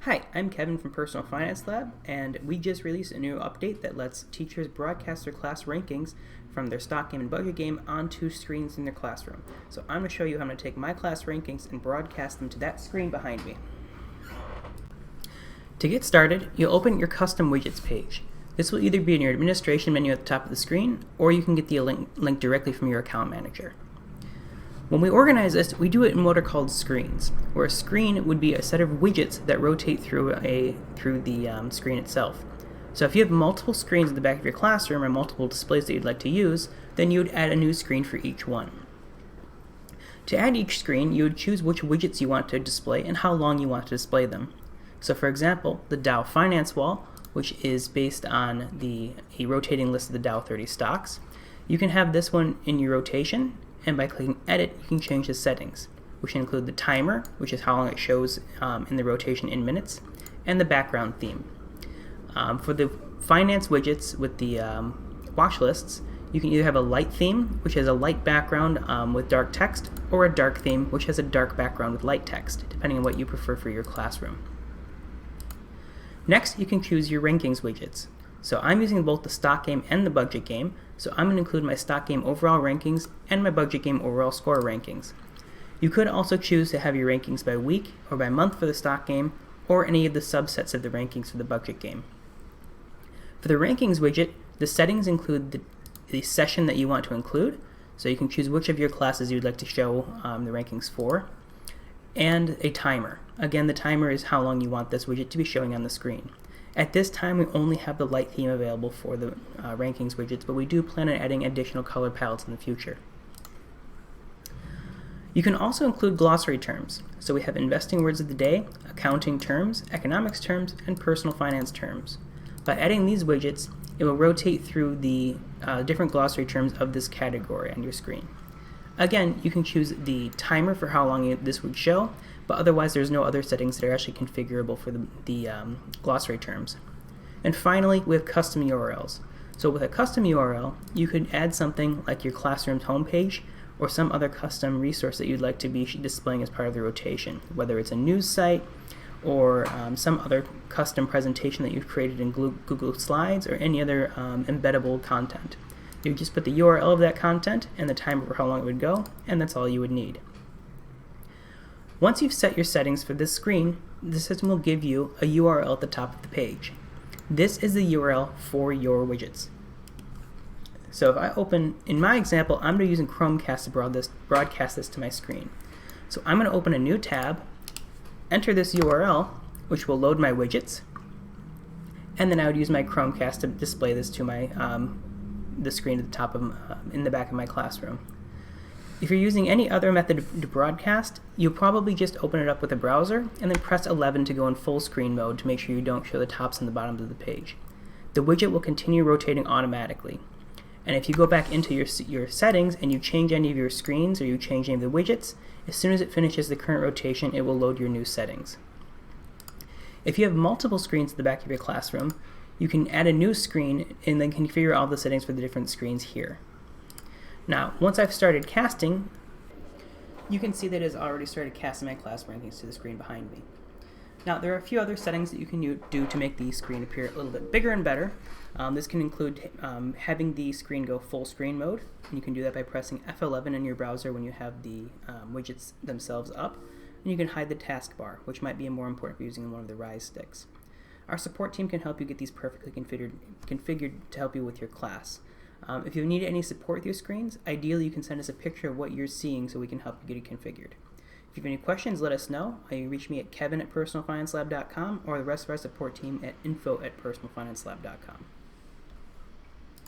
Hi, I'm Kevin from Personal Finance Lab, and we just released a new update that lets teachers broadcast their class rankings from their stock game and budget game onto screens in their classroom. So I'm going to show you how I'm going to take my class rankings and broadcast them to that screen behind me. To get started, you'll open your custom widgets page. This will either be in your administration menu at the top of the screen, or you can get the link directly from your account manager. When we organize this, we do it in what are called screens, where a screen would be a set of widgets that rotate through the screen itself. So if you have multiple screens in the back of your classroom or multiple displays that you'd like to use, then you would add a new screen for each one. To add each screen, you would choose which widgets you want to display and how long you want to display them. So for example, the Dow Finance wall, which is based on a rotating list of the Dow 30 stocks, you can have this one in your rotation, and by clicking Edit, you can change the settings, which include the timer, which is how long it shows in the rotation in minutes, and the background theme. For the finance widgets with the watch lists, you can either have a light theme, which has a light background with dark text, or a dark theme, which has a dark background with light text, depending on what you prefer for your classroom. Next, you can choose your rankings widgets. So I'm using both the stock game and the budget game, so I'm going to include my stock game overall rankings and my budget game overall score rankings. You could also choose to have your rankings by week or by month for the stock game, or any of the subsets of the rankings for the budget game. For the rankings widget, the settings include the session that you want to include, so you can choose which of your classes you'd like to show the rankings for, and a timer. Again, the timer is how long you want this widget to be showing on the screen. At this time, we only have the light theme available for the rankings widgets, but we do plan on adding additional color palettes in the future. You can also include glossary terms. So we have investing words of the day, accounting terms, economics terms, and personal finance terms. By adding these widgets, it will rotate through the different glossary terms of this category on your screen. Again, you can choose the timer for how long this would show, but otherwise there's no other settings that are actually configurable for the glossary terms. And finally, we have custom URLs. So with a custom URL, you could add something like your classroom's homepage or some other custom resource that you'd like to be displaying as part of the rotation, whether it's a news site or some other custom presentation that you've created in Google Slides or any other embeddable content. You would just put the URL of that content and the timer for how long it would go, and that's all you would need. Once you've set your settings for this screen, the system will give you a URL at the top of the page. This is the URL for your widgets. So if I open, in my example, I'm going to be using Chromecast to broadcast this to my screen. So I'm going to open a new tab, enter this URL, which will load my widgets, and then I would use my Chromecast to display this to my the screen at the top of in the back of my classroom. If you're using any other method to broadcast, you'll probably just open it up with a browser and then press 11 to go in full screen mode to make sure you don't show the tops and the bottoms of the page. The widget will continue rotating automatically. And if you go back into your settings and you change any of your screens or you change any of the widgets, as soon as it finishes the current rotation, it will load your new settings. If you have multiple screens at the back of your classroom, you can add a new screen and then configure all the settings for the different screens here. Now, once I've started casting, you can see that it has already started casting my class rankings to the screen behind me. Now, there are a few other settings that you can do to make the screen appear a little bit bigger and better. This can include having the screen go full screen mode, and you can do that by pressing F11 in your browser when you have the widgets themselves up, and you can hide the taskbar, which might be more important for using one of the Rise sticks. Our support team can help you get these perfectly configured to help you with your class. If you need any support with your screens, ideally you can send us a picture of what you're seeing so we can help you get it configured. If you have any questions, let us know. You can reach me at kevin@personalfinancelab.com or the rest of our support team at info@personalfinancelab.com.